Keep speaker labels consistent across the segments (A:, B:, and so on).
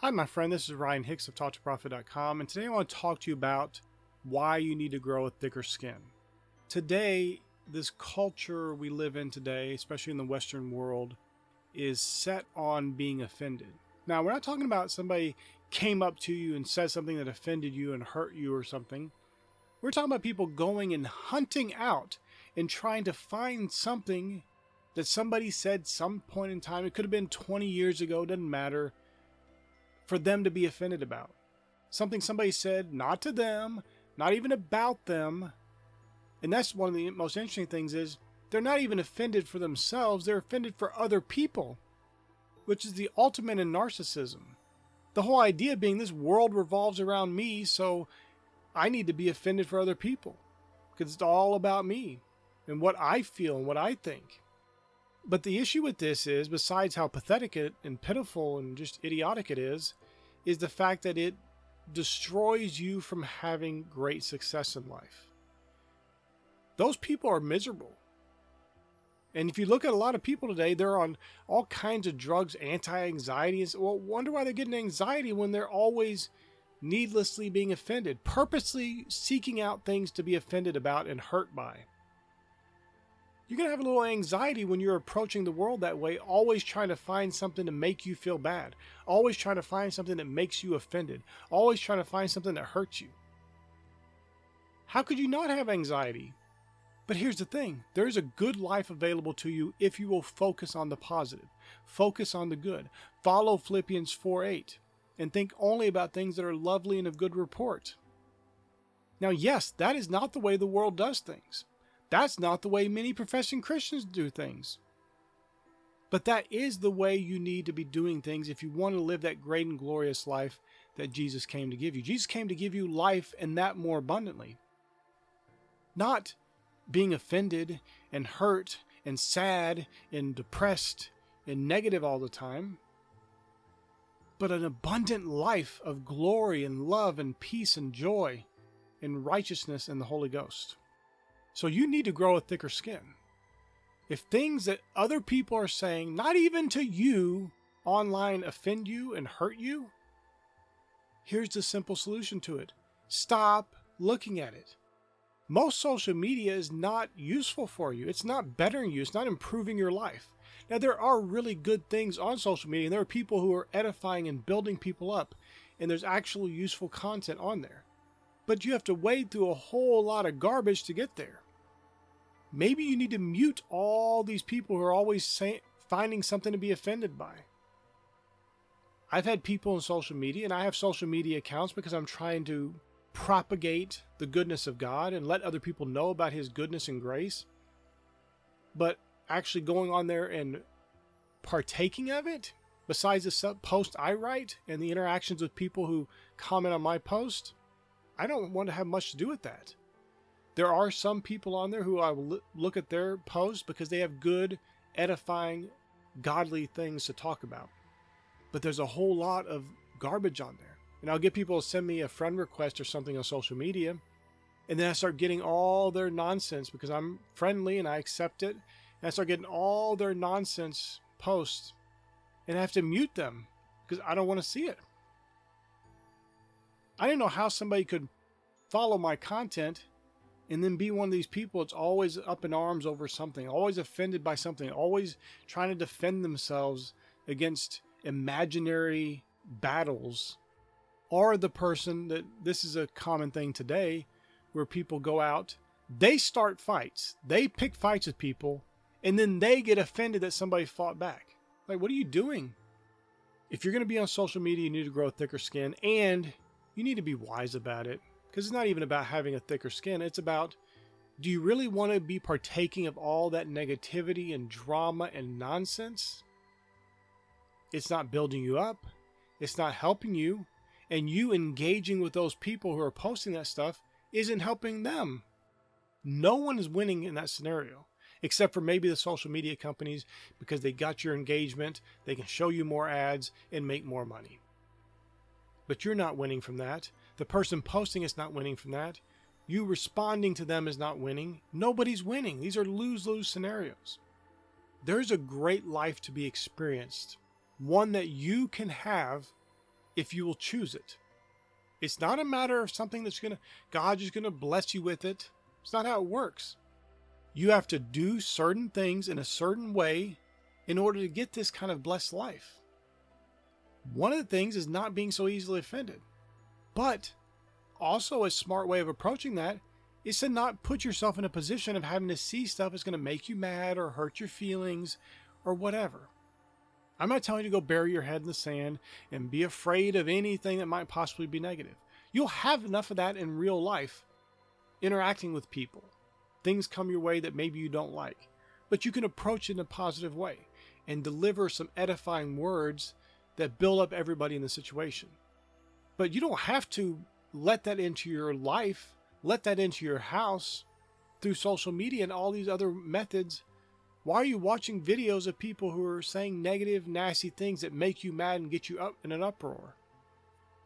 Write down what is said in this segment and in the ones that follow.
A: Hi, my friend. This is Ryan Hicks of TalkToProfit.com, and today I want to talk to you about why you need to grow a thicker skin. Today, this culture we live in today, especially in the Western world, is set on being offended. Now, we're not talking about somebody came up to you and said something that offended you and hurt you or something. We're talking about people going and hunting out and trying to find something that somebody said some point in time. It could have been 20 years ago, doesn't matter, for them to be offended about. Something somebody said, not to them, not even about them. And that's one of the most interesting things is they're not even offended for themselves, they're offended for other people, which is the ultimate in narcissism. The whole idea being this world revolves around me, so I need to be offended for other people because it's all about me and what I feel and what I think. But the issue with this is, besides how pathetic it and pitiful and just idiotic it is the fact that it destroys you from having great success in life. Those people are miserable. And if you look at a lot of people today, they're on all kinds of drugs, anti-anxiety. Well, wonder why they're getting anxiety when they're always needlessly being offended, purposely seeking out things to be offended about and hurt by. You're going to have a little anxiety when you're approaching the world that way, always trying to find something to make you feel bad, always trying to find something that makes you offended, always trying to find something that hurts you. How could you not have anxiety? But here's the thing, there's a good life available to you if you will focus on the positive, focus on the good, follow Philippians 4:8, and think only about things that are lovely and of good report. Now, yes, that is not the way the world does things. That's not the way many professing Christians do things. But that is the way you need to be doing things if you want to live that great and glorious life that Jesus came to give you. Jesus came to give you life and that more abundantly. Not being offended and hurt and sad and depressed and negative all the time, but an abundant life of glory and love and peace and joy and righteousness in the Holy Ghost. So you need to grow a thicker skin. If things that other people are saying, not even to you, online offend you and hurt you, here's the simple solution to it. Stop looking at it. Most social media is not useful for you. It's not bettering you. It's not improving your life. Now, there are really good things on social media, and there are people who are edifying and building people up, and there's actual useful content on there. But you have to wade through a whole lot of garbage to get there. Maybe you need to mute all these people who are always finding something to be offended by. I've had people on social media, and I have social media accounts because I'm trying to propagate the goodness of God and let other people know about His goodness and grace. But actually going on there and partaking of it, besides the post I write and the interactions with people who comment on my post, I don't want to have much to do with that. There are some people on there who I will look at their posts because they have good, edifying, godly things to talk about. But there's a whole lot of garbage on there. And I'll get people to send me a friend request or something on social media, and then I start getting all their nonsense because I'm friendly and I accept it. And I start getting all their nonsense posts, and I have to mute them because I don't want to see it. I didn't know how somebody could follow my content and then be one of these people that's always up in arms over something, always offended by something, always trying to defend themselves against imaginary battles. Or the person that, this is a common thing today, where people go out, they start fights, they pick fights with people, and then they get offended that somebody fought back. Like, what are you doing? If you're going to be on social media, you need to grow a thicker skin, and you need to be wise about it. Because it's not even about having a thicker skin. It's about, do you really want to be partaking of all that negativity and drama and nonsense? It's not building you up. It's not helping you. And you engaging with those people who are posting that stuff isn't helping them. No one is winning in that scenario, except for maybe the social media companies, because they got your engagement, they can show you more ads and make more money. But you're not winning from that. The person posting is not winning from that. You responding to them is not winning. Nobody's winning. These are lose-lose scenarios. There's a great life to be experienced, one that you can have if you will choose it. It's not a matter of something that's God's just gonna bless you with it. It's not how it works. You have to do certain things in a certain way in order to get this kind of blessed life. One of the things is not being so easily offended. But also a smart way of approaching that is to not put yourself in a position of having to see stuff that's going to make you mad or hurt your feelings or whatever. I'm not telling you to go bury your head in the sand and be afraid of anything that might possibly be negative. You'll have enough of that in real life, interacting with people. Things come your way that maybe you don't like, but you can approach it in a positive way and deliver some edifying words that build up everybody in the situation. But you don't have to let that into your life, let that into your house through social media and all these other methods. Why are you watching videos of people who are saying negative, nasty things that make you mad and get you up in an uproar?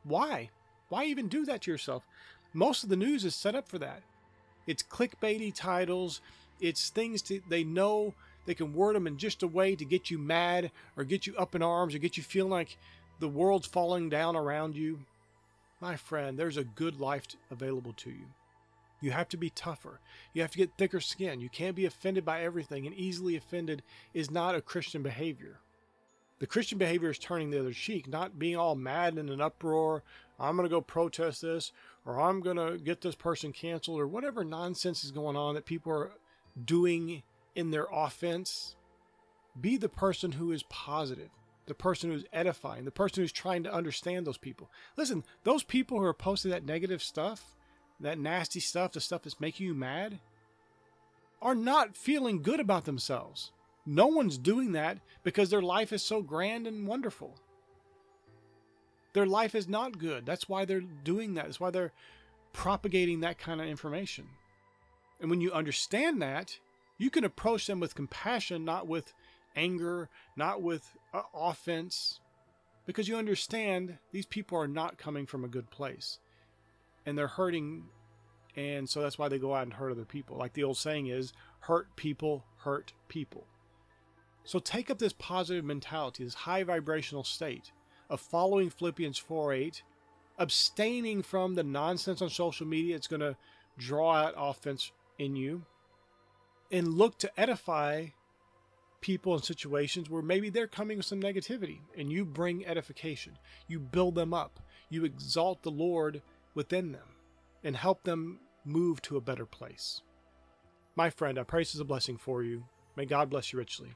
A: Why? Why even do that to yourself? Most of the news is set up for that. It's clickbaity titles. It's things they know they can word them in just a way to get you mad or get you up in arms or get you feeling like the world's falling down around you. My friend, there's a good life available to you. You have to be tougher. You have to get thicker skin. You can't be offended by everything, and easily offended is not a Christian behavior. The Christian behavior is turning the other cheek, not being all mad in an uproar. I'm going to go protest this, or I'm going to get this person canceled, or whatever nonsense is going on that people are doing in their offense. Be the person who is positive, the person who's edifying, the person who's trying to understand those people. Listen, those people who are posting that negative stuff, that nasty stuff, the stuff that's making you mad, are not feeling good about themselves. No one's doing that because their life is so grand and wonderful. Their life is not good. That's why they're doing that. That's why they're propagating that kind of information. And when you understand that, you can approach them with compassion, not with anger, not with offense, because you understand these people are not coming from a good place. And they're hurting, and so that's why they go out and hurt other people. Like the old saying is, hurt people hurt people. So take up this positive mentality, this high vibrational state of following Philippians 4:8, abstaining from the nonsense on social media. It's going to draw out offense in you, and look to edify people in situations where maybe they're coming with some negativity, and you bring edification. You build them up. You exalt the Lord within them and help them move to a better place. My friend, I pray this is a blessing for you. May God bless you richly.